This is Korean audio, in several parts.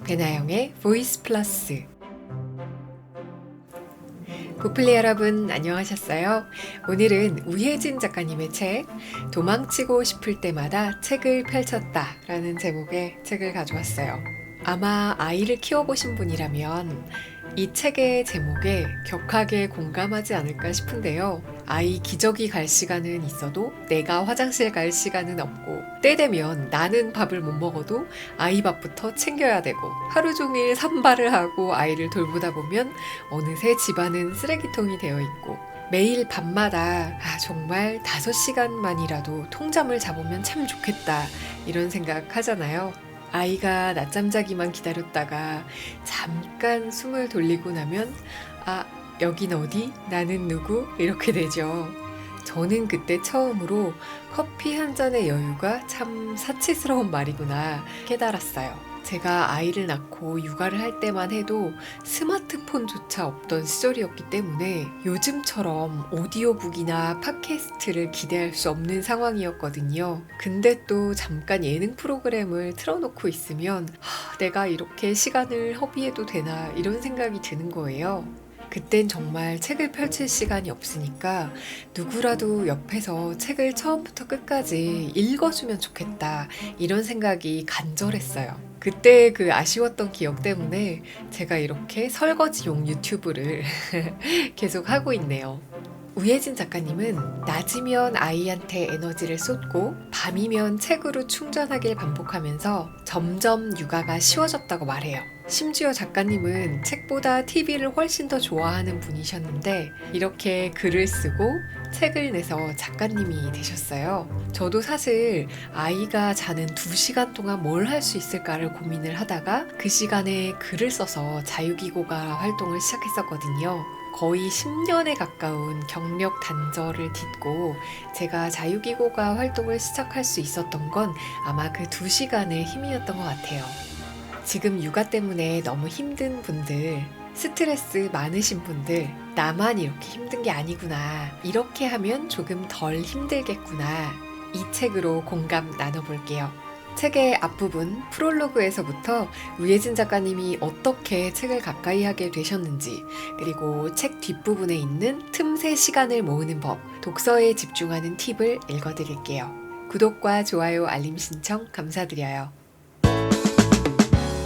배나영의 보이스 플러스. 고플리 여러분 안녕하셨어요? 오늘은 우혜진 작가님의 책 도망치고 싶을 때마다 책을 펼쳤다 라는 제목의 책을 가져왔어요. 아마 아이를 키워보신 분이라면 이 책의 제목에 격하게 공감하지 않을까 싶은데요. 아이 기저귀 갈 시간은 있어도 내가 화장실 갈 시간은 없고, 때 되면 나는 밥을 못 먹어도 아이 밥부터 챙겨야 되고, 하루 종일 산발을 하고 아이를 돌보다 보면 어느새 집안은 쓰레기통이 되어 있고, 매일 밤마다 정말 5시간만이라도 통잠을 잡으면 참 좋겠다 이런 생각 하잖아요. 아이가 낮잠 자기만 기다렸다가 잠깐 숨을 돌리고 나면 여긴 어디? 나는 누구? 이렇게 되죠. 저는 그때 처음으로 커피 한 잔의 여유가 참 사치스러운 말이구나 깨달았어요. 제가 아이를 낳고 육아를 할 때만 해도 스마트폰조차 없던 시절이었기 때문에 요즘처럼 오디오북이나 팟캐스트를 기대할 수 없는 상황이었거든요. 근데 또 잠깐 예능 프로그램을 틀어놓고 있으면 내가 이렇게 시간을 허비해도 되나 이런 생각이 드는 거예요. 그땐 정말 책을 펼칠 시간이 없으니까 누구라도 옆에서 책을 처음부터 끝까지 읽어주면 좋겠다 이런 생각이 간절했어요. 그때 그 아쉬웠던 기억 때문에 제가 이렇게 설거지용 유튜브를 계속 하고 있네요. 우혜진 작가님은 낮이면 아이한테 에너지를 쏟고 밤이면 책으로 충전하길 반복하면서 점점 육아가 쉬워졌다고 말해요. 심지어 작가님은 책보다 TV를 훨씬 더 좋아하는 분이셨는데 이렇게 글을 쓰고 책을 내서 작가님이 되셨어요. 저도 사실 아이가 자는 2시간 동안 뭘 할 수 있을까를 고민을 하다가 그 시간에 글을 써서 자유기고가 활동을 시작했었거든요. 거의 10년에 가까운 경력 단절을 딛고 제가 자유기고가 활동을 시작할 수 있었던 건 아마 그 2시간의 힘이었던 것 같아요. 지금 육아 때문에 너무 힘든 분들, 스트레스 많으신 분들, 나만 이렇게 힘든 게 아니구나, 이렇게 하면 조금 덜 힘들겠구나, 이 책으로 공감 나눠볼게요. 책의 앞부분 프롤로그에서부터 우혜진 작가님이 어떻게 책을 가까이 하게 되셨는지, 그리고 책 뒷부분에 있는 틈새 시간을 모으는 법, 독서에 집중하는 팁을 읽어드릴게요. 구독과 좋아요, 알림 신청 감사드려요.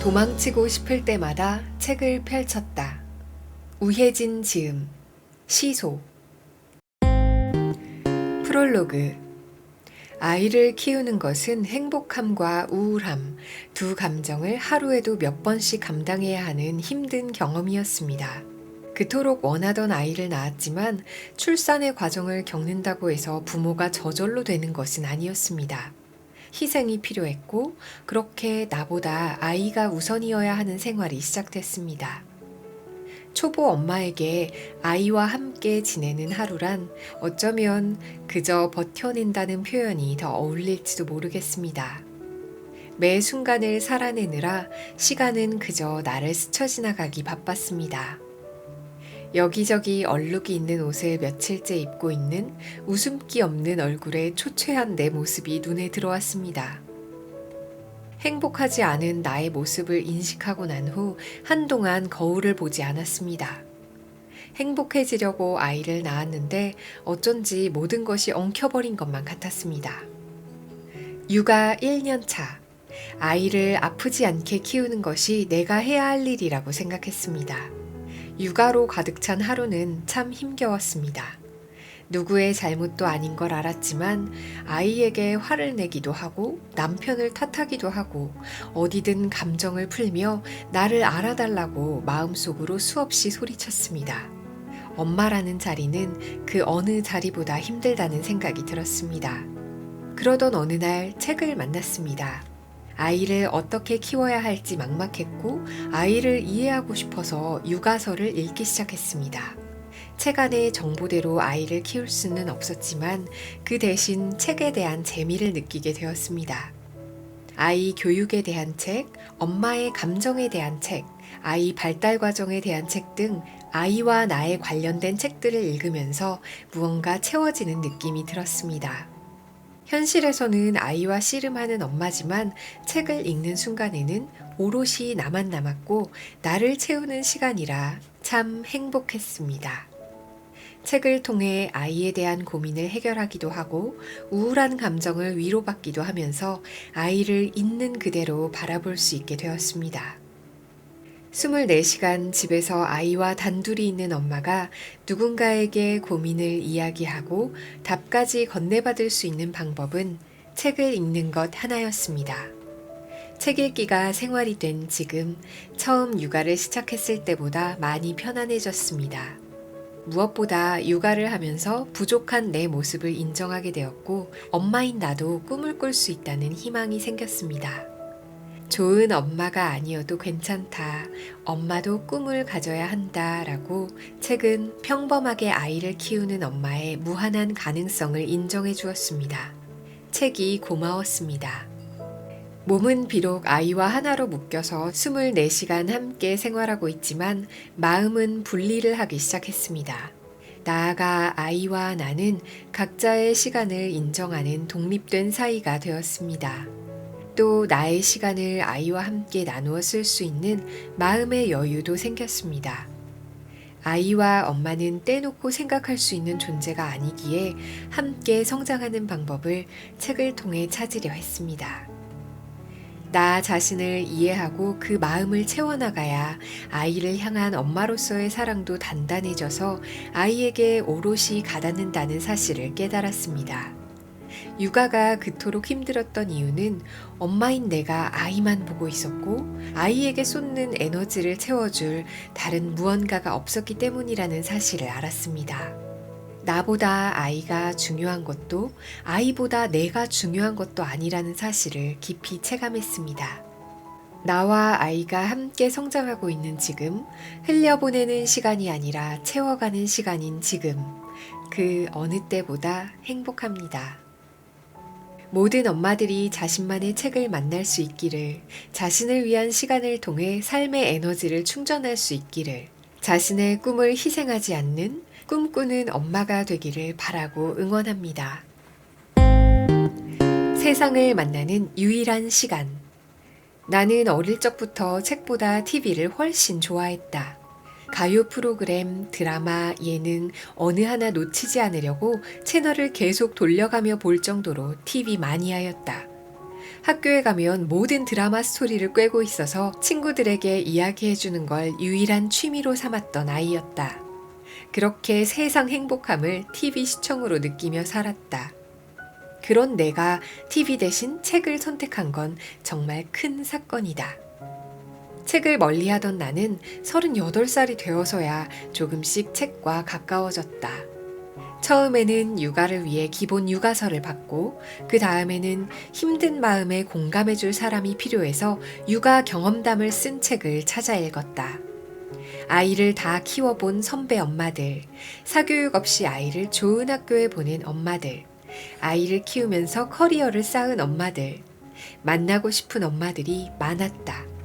도망치고 싶을 때마다 책을 펼쳤다. 우혜진 지음. 시소. 프롤로그. 아이를 키우는 것은 행복함과 우울함, 두 감정을 하루에도 몇 번씩 감당해야 하는 힘든 경험이었습니다. 그토록 원하던 아이를 낳았지만 출산의 과정을 겪는다고 해서 부모가 저절로 되는 것은 아니었습니다. 희생이 필요했고 그렇게 나보다 아이가 우선이어야 하는 생활이 시작됐습니다. 초보 엄마에게 아이와 함께 지내는 하루란 어쩌면 그저 버텨낸다는 표현이 더 어울릴지도 모르겠습니다. 매 순간을 살아내느라 시간은 그저 나를 스쳐 지나가기 바빴습니다. 여기저기 얼룩이 있는 옷을 며칠째 입고 있는 웃음기 없는 얼굴에 초췌한 내 모습이 눈에 들어왔습니다. 행복하지 않은 나의 모습을 인식하고 난 후 한동안 거울을 보지 않았습니다. 행복해지려고 아이를 낳았는데 어쩐지 모든 것이 엉켜버린 것만 같았습니다. 육아 1년 차. 아이를 아프지 않게 키우는 것이 내가 해야 할 일이라고 생각했습니다. 육아로 가득 찬 하루는 참 힘겨웠습니다. 누구의 잘못도 아닌 걸 알았지만 아이에게 화를 내기도 하고 남편을 탓하기도 하고 어디든 감정을 풀며 나를 알아달라고 마음속으로 수없이 소리쳤습니다. 엄마라는 자리는 그 어느 자리보다 힘들다는 생각이 들었습니다. 그러던 어느 날 책을 만났습니다. 아이를 어떻게 키워야 할지 막막했고 아이를 이해하고 싶어서 육아서를 읽기 시작했습니다. 책 안의 정보대로 아이를 키울 수는 없었지만 그 대신 책에 대한 재미를 느끼게 되었습니다. 아이 교육에 대한 책, 엄마의 감정에 대한 책, 아이 발달 과정에 대한 책 등 아이와 나에 관련된 책들을 읽으면서 무언가 채워지는 느낌이 들었습니다. 현실에서는 아이와 씨름하는 엄마지만 책을 읽는 순간에는 오롯이 나만 남았고 나를 채우는 시간이라 참 행복했습니다. 책을 통해 아이에 대한 고민을 해결하기도 하고 우울한 감정을 위로받기도 하면서 아이를 있는 그대로 바라볼 수 있게 되었습니다. 24시간 집에서 아이와 단둘이 있는 엄마가 누군가에게 고민을 이야기하고 답까지 건네받을 수 있는 방법은 책을 읽는 것 하나였습니다. 책 읽기가 생활이 된 지금 처음 육아를 시작했을 때보다 많이 편안해졌습니다. 무엇보다 육아를 하면서 부족한 내 모습을 인정하게 되었고 엄마인 나도 꿈을 꿀 수 있다는 희망이 생겼습니다. 좋은 엄마가 아니어도 괜찮다. 엄마도 꿈을 가져야 한다. 라고 책은 평범하게 아이를 키우는 엄마의 무한한 가능성을 인정해 주었습니다. 책이 고마웠습니다. 몸은 비록 아이와 하나로 묶여서 24시간 함께 생활하고 있지만 마음은 분리를 하기 시작했습니다. 나아가 아이와 나는 각자의 시간을 인정하는 독립된 사이가 되었습니다. 또 나의 시간을 아이와 함께 나누어 쓸 수 있는 마음의 여유도 생겼습니다. 아이와 엄마는 떼놓고 생각할 수 있는 존재가 아니기에 함께 성장하는 방법을 책을 통해 찾으려 했습니다. 나 자신을 이해하고 그 마음을 채워나가야 아이를 향한 엄마로서의 사랑도 단단해져서 아이에게 오롯이 가닿는다는 사실을 깨달았습니다. 육아가 그토록 힘들었던 이유는 엄마인 내가 아이만 보고 있었고 아이에게 쏟는 에너지를 채워줄 다른 무언가가 없었기 때문이라는 사실을 알았습니다. 나보다 아이가 중요한 것도 아이보다 내가 중요한 것도 아니라는 사실을 깊이 체감했습니다. 나와 아이가 함께 성장하고 있는 지금, 흘려보내는 시간이 아니라 채워가는 시간인 지금, 그 어느 때보다 행복합니다. 모든 엄마들이 자신만의 책을 만날 수 있기를, 자신을 위한 시간을 통해 삶의 에너지를 충전할 수 있기를, 자신의 꿈을 희생하지 않는 꿈꾸는 엄마가 되기를 바라고 응원합니다. 세상을 만나는 유일한 시간. 나는 어릴 적부터 책보다 TV를 훨씬 좋아했다. 가요 프로그램, 드라마, 예능 어느 하나 놓치지 않으려고 채널을 계속 돌려가며 볼 정도로 TV 마니아였다. 학교에 가면 모든 드라마 스토리를 꿰고 있어서 친구들에게 이야기해주는 걸 유일한 취미로 삼았던 아이였다. 그렇게 세상 행복함을 TV 시청으로 느끼며 살았다. 그런 내가 TV 대신 책을 선택한 건 정말 큰 사건이다. 책을 멀리하던 나는 38살이 되어서야 조금씩 책과 가까워졌다. 처음에는 육아를 위해 기본 육아서를 받고 그 다음에는 힘든 마음에 공감해줄 사람이 필요해서 육아 경험담을 쓴 책을 찾아 읽었다. 아이를 다 키워본 선배 엄마들, 사교육 없이 아이를 좋은 학교에 보낸 엄마들, 아이를 키우면서 커리어를 쌓은 엄마들, 만나고 싶은 엄마들이 많았다.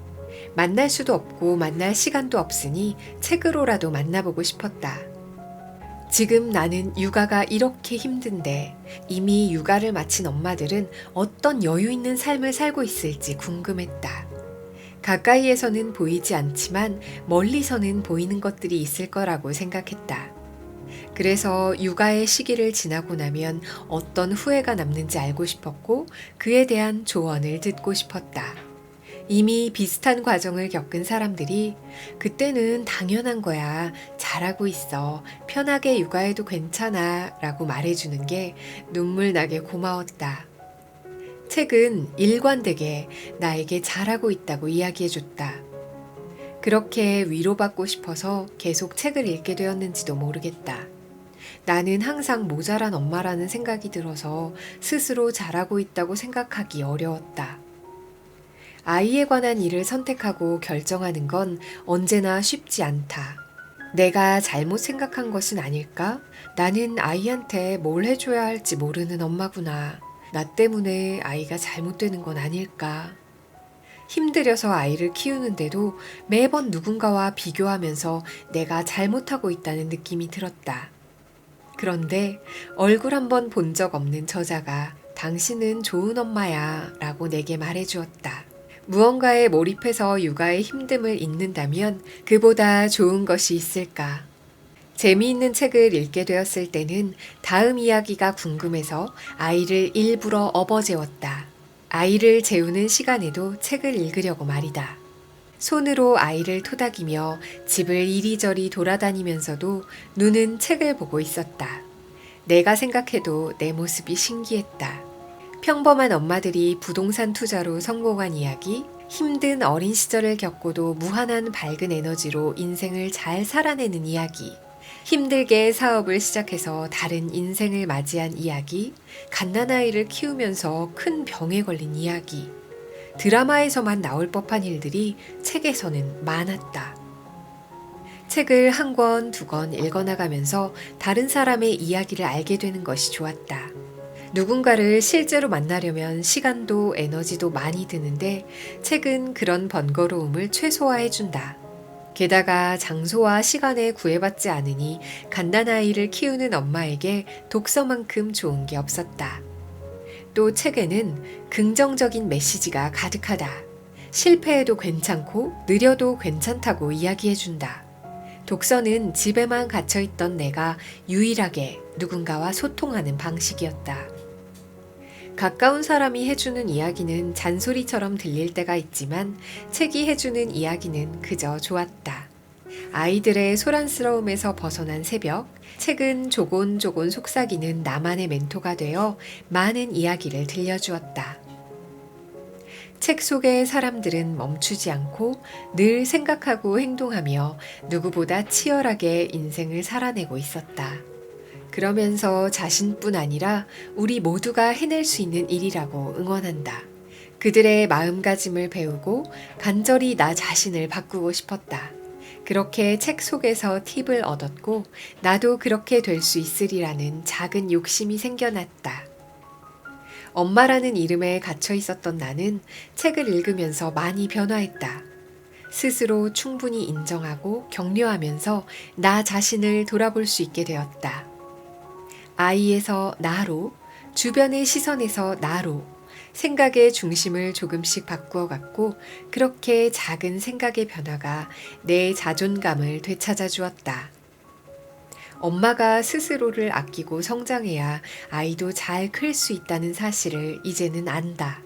만날 수도 없고 만날 시간도 없으니 책으로라도 만나보고 싶었다. 지금 나는 육아가 이렇게 힘든데 이미 육아를 마친 엄마들은 어떤 여유 있는 삶을 살고 있을지 궁금했다. 가까이에서는 보이지 않지만 멀리서는 보이는 것들이 있을 거라고 생각했다. 그래서 육아의 시기를 지나고 나면 어떤 후회가 남는지 알고 싶었고 그에 대한 조언을 듣고 싶었다. 이미 비슷한 과정을 겪은 사람들이 그때는 당연한 거야. 잘하고 있어. 편하게 육아해도 괜찮아. 라고 말해주는 게 눈물 나게 고마웠다. 책은 일관되게 나에게 잘하고 있다고 이야기해줬다. 그렇게 위로받고 싶어서 계속 책을 읽게 되었는지도 모르겠다. 나는 항상 모자란 엄마라는 생각이 들어서 스스로 잘하고 있다고 생각하기 어려웠다. 아이에 관한 일을 선택하고 결정하는 건 언제나 쉽지 않다. 내가 잘못 생각한 것은 아닐까? 나는 아이한테 뭘 해줘야 할지 모르는 엄마구나. 나 때문에 아이가 잘못되는 건 아닐까? 힘들여서 아이를 키우는데도 매번 누군가와 비교하면서 내가 잘못하고 있다는 느낌이 들었다. 그런데 얼굴 한번 본 적 없는 저자가 당신은 좋은 엄마야 라고 내게 말해주었다. 무언가에 몰입해서 육아의 힘듦을 잊는다면 그보다 좋은 것이 있을까? 재미있는 책을 읽게 되었을 때는 다음 이야기가 궁금해서 아이를 일부러 업어재웠다. 아이를 재우는 시간에도 책을 읽으려고 말이다. 손으로 아이를 토닥이며 집을 이리저리 돌아다니면서도 눈은 책을 보고 있었다. 내가 생각해도 내 모습이 신기했다. 평범한 엄마들이 부동산 투자로 성공한 이야기, 힘든 어린 시절을 겪고도 무한한 밝은 에너지로 인생을 잘 살아내는 이야기, 힘들게 사업을 시작해서 다른 인생을 맞이한 이야기, 갓난아이를 키우면서 큰 병에 걸린 이야기, 드라마에서만 나올 법한 일들이 책에서는 많았다. 책을 한 권, 두 권 읽어나가면서 다른 사람의 이야기를 알게 되는 것이 좋았다. 누군가를 실제로 만나려면 시간도 에너지도 많이 드는데 책은 그런 번거로움을 최소화해준다. 게다가 장소와 시간에 구애받지 않으니 갓난아이를 키우는 엄마에게 독서만큼 좋은 게 없었다. 또 책에는 긍정적인 메시지가 가득하다. 실패해도 괜찮고 느려도 괜찮다고 이야기해준다. 독서는 집에만 갇혀있던 내가 유일하게 누군가와 소통하는 방식이었다. 가까운 사람이 해주는 이야기는 잔소리처럼 들릴 때가 있지만 책이 해주는 이야기는 그저 좋았다. 아이들의 소란스러움에서 벗어난 새벽, 책은 조곤조곤 속삭이는 나만의 멘토가 되어 많은 이야기를 들려주었다. 책 속의 사람들은 멈추지 않고 늘 생각하고 행동하며 누구보다 치열하게 인생을 살아내고 있었다. 그러면서 자신뿐 아니라 우리 모두가 해낼 수 있는 일이라고 응원한다. 그들의 마음가짐을 배우고 간절히 나 자신을 바꾸고 싶었다. 그렇게 책 속에서 팁을 얻었고 나도 그렇게 될 수 있으리라는 작은 욕심이 생겨났다. 엄마라는 이름에 갇혀 있었던 나는 책을 읽으면서 많이 변화했다. 스스로 충분히 인정하고 격려하면서 나 자신을 돌아볼 수 있게 되었다. 아이에서 나로, 주변의 시선에서 나로, 생각의 중심을 조금씩 바꾸어 갔고 그렇게 작은 생각의 변화가 내 자존감을 되찾아 주었다. 엄마가 스스로를 아끼고 성장해야 아이도 잘 클 수 있다는 사실을 이제는 안다.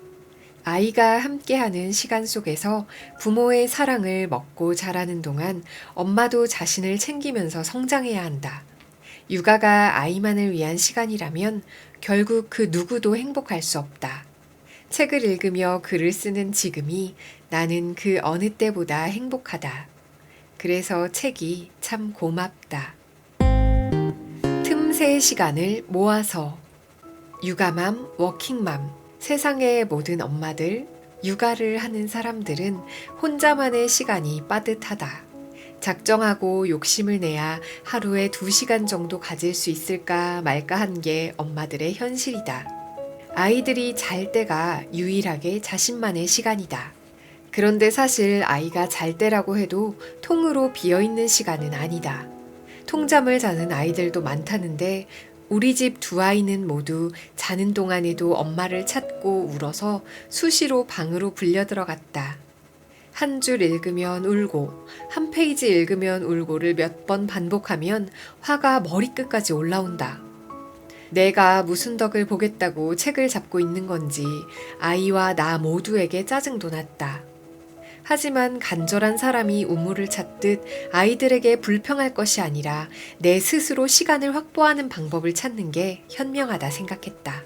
아이가 함께하는 시간 속에서 부모의 사랑을 먹고 자라는 동안 엄마도 자신을 챙기면서 성장해야 한다. 육아가 아이만을 위한 시간이라면 결국 그 누구도 행복할 수 없다. 책을 읽으며 글을 쓰는 지금이 나는 그 어느 때보다 행복하다. 그래서 책이 참 고맙다. 틈새 시간을 모아서 육아맘, 워킹맘, 세상의 모든 엄마들, 육아를 하는 사람들은 혼자만의 시간이 빠듯하다. 작정하고 욕심을 내야 하루에 2시간 정도 가질 수 있을까 말까 한 게 엄마들의 현실이다. 아이들이 잘 때가 유일하게 자신만의 시간이다. 그런데 사실 아이가 잘 때라고 해도 통으로 비어있는 시간은 아니다. 통잠을 자는 아이들도 많다는데 우리 집 2아이는 모두 자는 동안에도 엄마를 찾고 울어서 수시로 방으로 불려 들어갔다. 한 줄 읽으면 울고 한 페이지 읽으면 울고를 몇 번 반복하면 화가 머리끝까지 올라온다. 내가 무슨 덕을 보겠다고 책을 잡고 있는 건지 아이와 나 모두에게 짜증도 났다. 하지만 간절한 사람이 우물을 찾듯 아이들에게 불평할 것이 아니라 내 스스로 시간을 확보하는 방법을 찾는 게 현명하다 생각했다.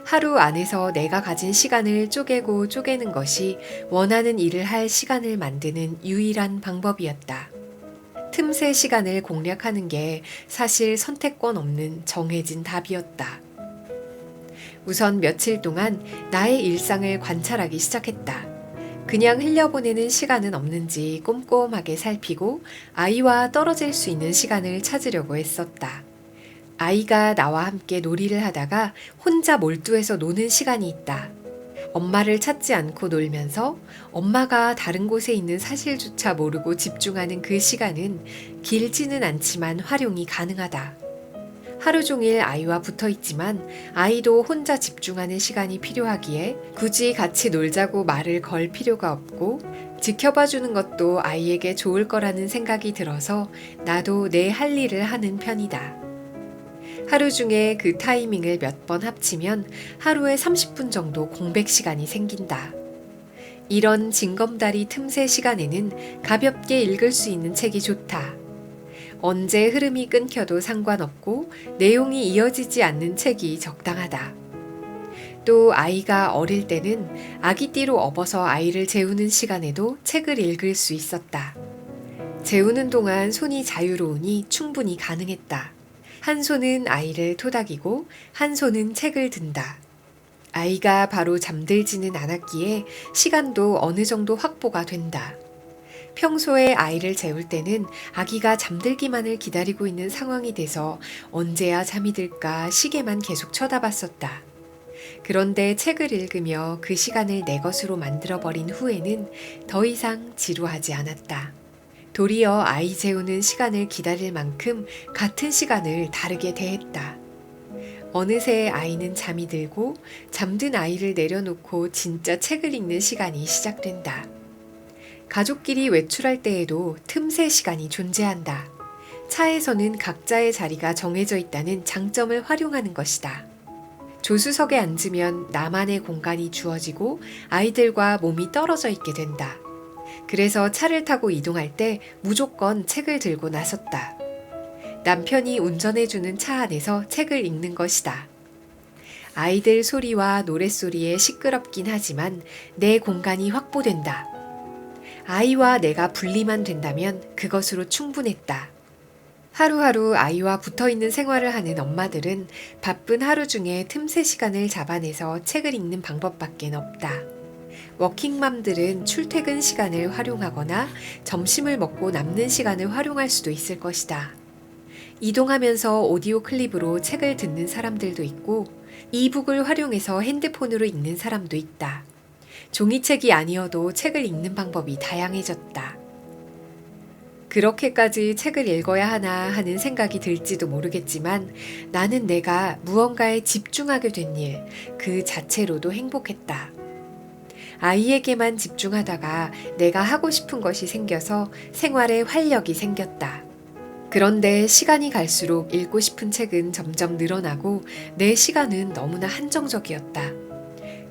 하루 안에서 내가 가진 시간을 쪼개고 쪼개는 것이 원하는 일을 할 시간을 만드는 유일한 방법이었다. 틈새 시간을 공략하는 게 사실 선택권 없는 정해진 답이었다. 우선 며칠 동안 나의 일상을 관찰하기 시작했다. 그냥 흘려보내는 시간은 없는지 꼼꼼하게 살피고 아이와 떨어질 수 있는 시간을 찾으려고 했었다. 아이가 나와 함께 놀이를 하다가 혼자 몰두해서 노는 시간이 있다. 엄마를 찾지 않고 놀면서 엄마가 다른 곳에 있는 사실조차 모르고 집중하는 그 시간은 길지는 않지만 활용이 가능하다. 하루 종일 아이와 붙어 있지만 아이도 혼자 집중하는 시간이 필요하기에 굳이 같이 놀자고 말을 걸 필요가 없고 지켜봐 주는 것도 아이에게 좋을 거라는 생각이 들어서 나도 내 할 일을 하는 편이다. 하루 중에 그 타이밍을 몇 번 합치면 하루에 30분 정도 공백 시간이 생긴다. 이런 징검다리 틈새 시간에는 가볍게 읽을 수 있는 책이 좋다. 언제 흐름이 끊겨도 상관없고 내용이 이어지지 않는 책이 적당하다. 또 아이가 어릴 때는 아기띠로 업어서 아이를 재우는 시간에도 책을 읽을 수 있었다. 재우는 동안 손이 자유로우니 충분히 가능했다. 한 손은 아이를 토닥이고 한 손은 책을 든다. 아이가 바로 잠들지는 않았기에 시간도 어느 정도 확보가 된다. 평소에 아이를 재울 때는 아기가 잠들기만을 기다리고 있는 상황이 돼서 언제야 잠이 들까 시계만 계속 쳐다봤었다. 그런데 책을 읽으며 그 시간을 내 것으로 만들어버린 후에는 더 이상 지루하지 않았다. 도리어 아이 재우는 시간을 기다릴 만큼 같은 시간을 다르게 대했다. 어느새 아이는 잠이 들고 잠든 아이를 내려놓고 진짜 책을 읽는 시간이 시작된다. 가족끼리 외출할 때에도 틈새 시간이 존재한다. 차에서는 각자의 자리가 정해져 있다는 장점을 활용하는 것이다. 조수석에 앉으면 나만의 공간이 주어지고 아이들과 몸이 떨어져 있게 된다. 그래서 차를 타고 이동할 때 무조건 책을 들고 나섰다. 남편이 운전해주는 차 안에서 책을 읽는 것이다. 아이들 소리와 노랫소리에 시끄럽긴 하지만 내 공간이 확보된다. 아이와 내가 분리만 된다면 그것으로 충분했다. 하루하루 아이와 붙어있는 생활을 하는 엄마들은 바쁜 하루 중에 틈새 시간을 잡아내서 책을 읽는 방법밖에 없다. 워킹맘들은 출퇴근 시간을 활용하거나 점심을 먹고 남는 시간을 활용할 수도 있을 것이다. 이동하면서 오디오 클립으로 책을 듣는 사람들도 있고 이북을 활용해서 핸드폰으로 읽는 사람도 있다. 종이책이 아니어도 책을 읽는 방법이 다양해졌다. 그렇게까지 책을 읽어야 하나 하는 생각이 들지도 모르겠지만 나는 내가 무언가에 집중하게 된 일, 그 자체로도 행복했다. 아이에게만 집중하다가 내가 하고 싶은 것이 생겨서 생활에 활력이 생겼다. 그런데 시간이 갈수록 읽고 싶은 책은 점점 늘어나고 내 시간은 너무나 한정적이었다.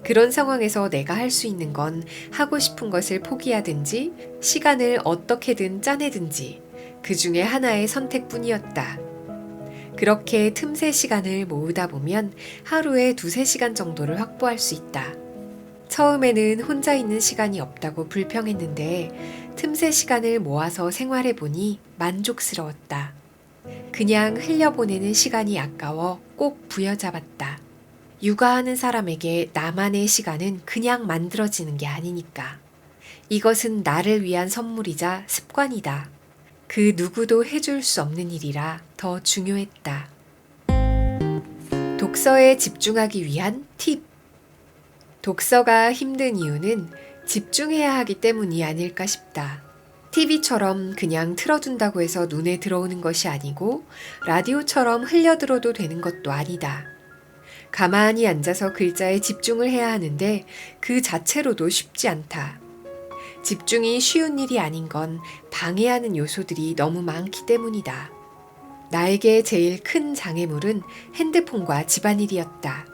그런 상황에서 내가 할 수 있는 건 하고 싶은 것을 포기하든지 시간을 어떻게든 짜내든지 그 중에 하나의 선택뿐이었다. 그렇게 틈새 시간을 모으다 보면 하루에 2-3시간 정도를 확보할 수 있다. 처음에는 혼자 있는 시간이 없다고 불평했는데 틈새 시간을 모아서 생활해보니 만족스러웠다. 그냥 흘려보내는 시간이 아까워 꼭 부여잡았다. 육아하는 사람에게 나만의 시간은 그냥 만들어지는 게 아니니까. 이것은 나를 위한 선물이자 습관이다. 그 누구도 해줄 수 없는 일이라 더 중요했다. 독서에 집중하기 위한 팁. 독서가 힘든 이유는 집중해야 하기 때문이 아닐까 싶다. TV처럼 그냥 틀어둔다고 해서 눈에 들어오는 것이 아니고 라디오처럼 흘려들어도 되는 것도 아니다. 가만히 앉아서 글자에 집중을 해야 하는데 그 자체로도 쉽지 않다. 집중이 쉬운 일이 아닌 건 방해하는 요소들이 너무 많기 때문이다. 나에게 제일 큰 장애물은 핸드폰과 집안일이었다.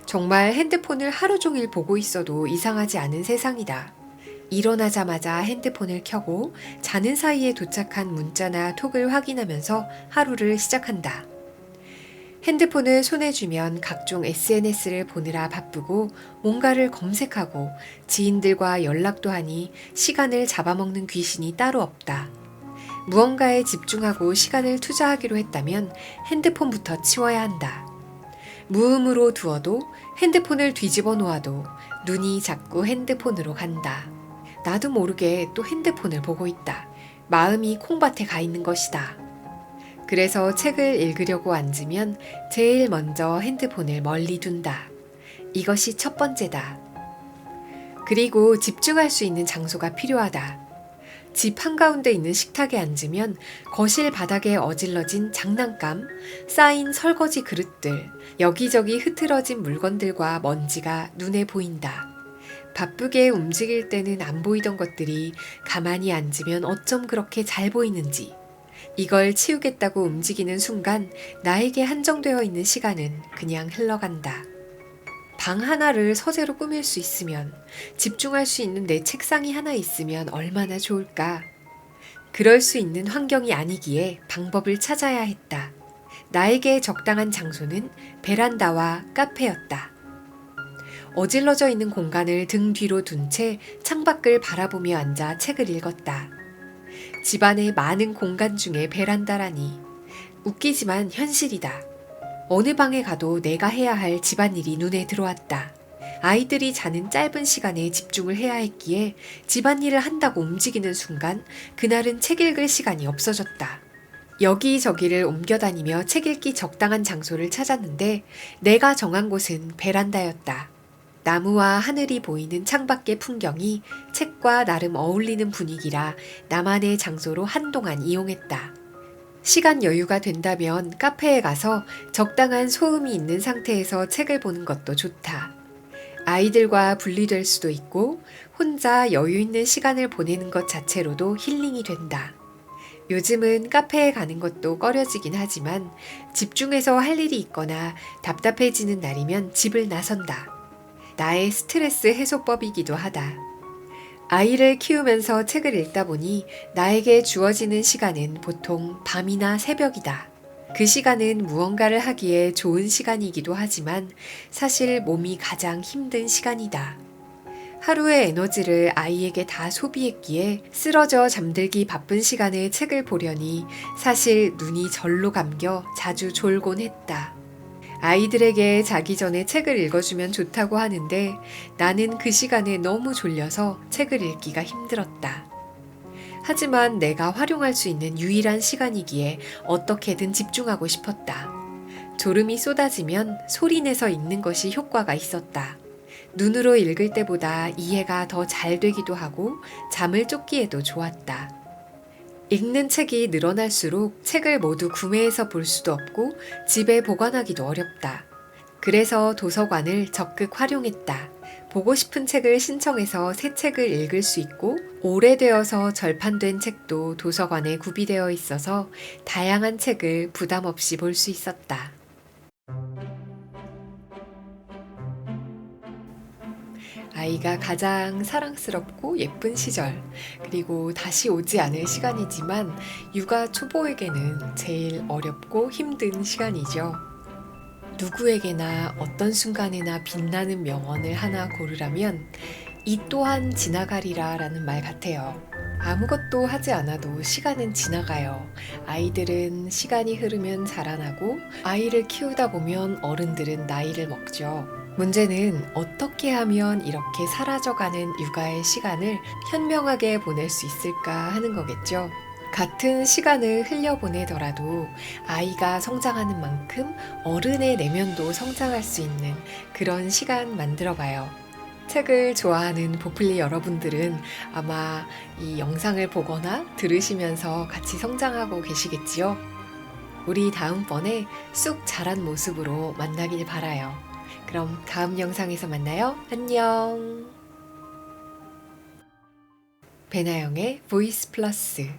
정말 핸드폰을 하루 종일 보고 있어도 이상하지 않은 세상이다. 일어나자마자 핸드폰을 켜고 자는 사이에 도착한 문자나 톡을 확인하면서 하루를 시작한다. 핸드폰을 손에 쥐면 각종 SNS를 보느라 바쁘고 뭔가를 검색하고 지인들과 연락도 하니 시간을 잡아먹는 귀신이 따로 없다. 무언가에 집중하고 시간을 투자하기로 했다면 핸드폰부터 치워야 한다. 무음으로 두어도 핸드폰을 뒤집어 놓아도 눈이 자꾸 핸드폰으로 간다. 나도 모르게 또 핸드폰을 보고 있다. 마음이 콩밭에 가 있는 것이다. 그래서 책을 읽으려고 앉으면 제일 먼저 핸드폰을 멀리 둔다. 이것이 첫 번째다. 그리고 집중할 수 있는 장소가 필요하다. 집 한가운데 있는 식탁에 앉으면 거실 바닥에 어질러진 장난감, 쌓인 설거지 그릇들, 여기저기 흐트러진 물건들과 먼지가 눈에 보인다. 바쁘게 움직일 때는 안 보이던 것들이 가만히 앉으면 어쩜 그렇게 잘 보이는지. 이걸 치우겠다고 움직이는 순간 나에게 한정되어 있는 시간은 그냥 흘러간다. 방 하나를 서재로 꾸밀 수 있으면, 집중할 수 있는 내 책상이 하나 있으면 얼마나 좋을까. 그럴 수 있는 환경이 아니기에 방법을 찾아야 했다. 나에게 적당한 장소는 베란다와 카페였다. 어질러져 있는 공간을 등 뒤로 둔 채 창밖을 바라보며 앉아 책을 읽었다. 집안의 많은 공간 중에 베란다라니. 웃기지만 현실이다. 어느 방에 가도 내가 해야 할 집안일이 눈에 들어왔다. 아이들이 자는 짧은 시간에 집중을 해야 했기에 집안일을 한다고 움직이는 순간 그날은 책 읽을 시간이 없어졌다. 여기저기를 옮겨다니며 책 읽기 적당한 장소를 찾았는데 내가 정한 곳은 베란다였다. 나무와 하늘이 보이는 창밖의 풍경이 책과 나름 어울리는 분위기라 나만의 장소로 한동안 이용했다. 시간 여유가 된다면 카페에 가서 적당한 소음이 있는 상태에서 책을 보는 것도 좋다. 아이들과 분리될 수도 있고 혼자 여유 있는 시간을 보내는 것 자체로도 힐링이 된다. 요즘은 카페에 가는 것도 꺼려지긴 하지만 집중해서 할 일이 있거나 답답해지는 날이면 집을 나선다. 나의 스트레스 해소법이기도 하다. 아이를 키우면서 책을 읽다 보니 나에게 주어지는 시간은 보통 밤이나 새벽이다. 그 시간은 무언가를 하기에 좋은 시간이기도 하지만 사실 몸이 가장 힘든 시간이다. 하루의 에너지를 아이에게 다 소비했기에 쓰러져 잠들기 바쁜 시간에 책을 보려니 사실 눈이 절로 감겨 자주 졸곤 했다. 아이들에게 자기 전에 책을 읽어주면 좋다고 하는데 나는 그 시간에 너무 졸려서 책을 읽기가 힘들었다. 하지만 내가 활용할 수 있는 유일한 시간이기에 어떻게든 집중하고 싶었다. 졸음이 쏟아지면 소리내서 읽는 것이 효과가 있었다. 눈으로 읽을 때보다 이해가 더 잘 되기도 하고 잠을 쫓기에도 좋았다. 읽는 책이 늘어날수록 책을 모두 구매해서 볼 수도 없고 집에 보관하기도 어렵다. 그래서 도서관을 적극 활용했다. 보고 싶은 책을 신청해서 새 책을 읽을 수 있고 오래되어서 절판된 책도 도서관에 구비되어 있어서 다양한 책을 부담 없이 볼 수 있었다. 아이가 가장 사랑스럽고 예쁜 시절, 그리고 다시 오지 않을 시간이지만 육아 초보에게는 제일 어렵고 힘든 시간이죠. 누구에게나 어떤 순간에나 빛나는 명언을 하나 고르라면 이 또한 지나가리라 라는 말 같아요. 아무것도 하지 않아도 시간은 지나가요. 아이들은 시간이 흐르면 자라나고 아이를 키우다 보면 어른들은 나이를 먹죠. 문제는 어떻게 하면 이렇게 사라져가는 육아의 시간을 현명하게 보낼 수 있을까 하는 거겠죠. 같은 시간을 흘려보내더라도 아이가 성장하는 만큼 어른의 내면도 성장할 수 있는 그런 시간 만들어봐요. 책을 좋아하는 보플리 여러분들은 아마 이 영상을 보거나 들으시면서 같이 성장하고 계시겠지요? 우리 다음번에 쑥 자란 모습으로 만나길 바라요. 그럼 다음 영상에서 만나요. 안녕. 배나영의 보이스 플러스.